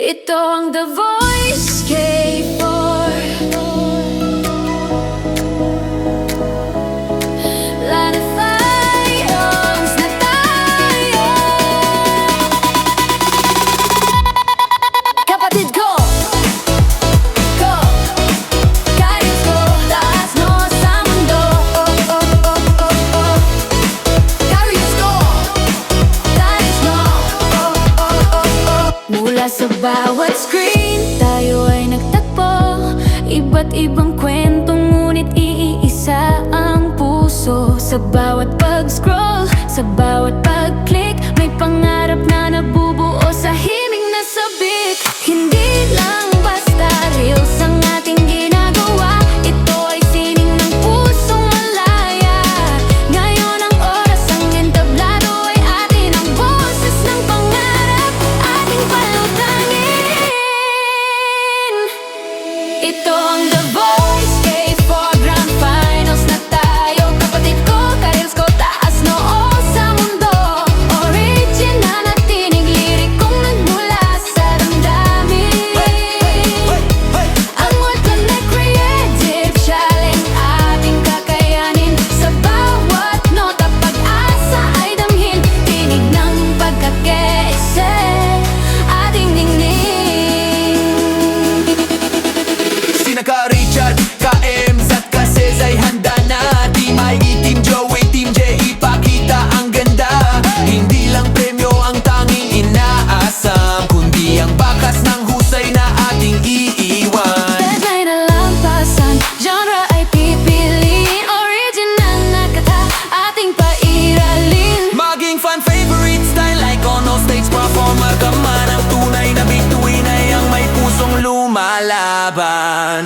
Ito ang The Voice K4. Lanifayos na tayo. Kapatid ko, go, kahit ko lakas mo sa mundo. Carriers ko, talis mo. Mula sa bawat screen, tayo ay nagtagpo. Iba't ibang kwento, ngunit iisa ang puso. Sa bawat pag-scroll, sa bawat pag-click, may pangarap na nabubuo sa himig na sabik. Hindi lang basta reels ang ating ginagawa. Ito ay sining ng pusong malaya. Ngayon ang oras, ang entablado ay atin. Ang boses ng pangarap, ating palutangin. Ito ang The Voice K4 Grand Finals na tayo. Kapatid ko, ka-reels ko, taas noo sa mundo. Original at tinig, lirikong nagmula sa damdamin. Ang World Connect Creative Challenge, ating kakayanin. Sa bawat nota, pag-asa ay damhin. Tinig ng pagkakaisa, ating ningning. Sina ka Richard, ka Ems at ka Cez ay handa na. Team Mikey, Team Joey, Team J, ipakita ang ganda. Hindi lang premyo ang tanging inaasam, kundi ang bakas ng husay na ating iiwan. Deadline na lampasan, genre ay pipiliin. Original na kata, ating pairalin. Maging fan favorite style like on all stage performer ka man. Ang tunay na bituin ay ang may pusong lumalaban.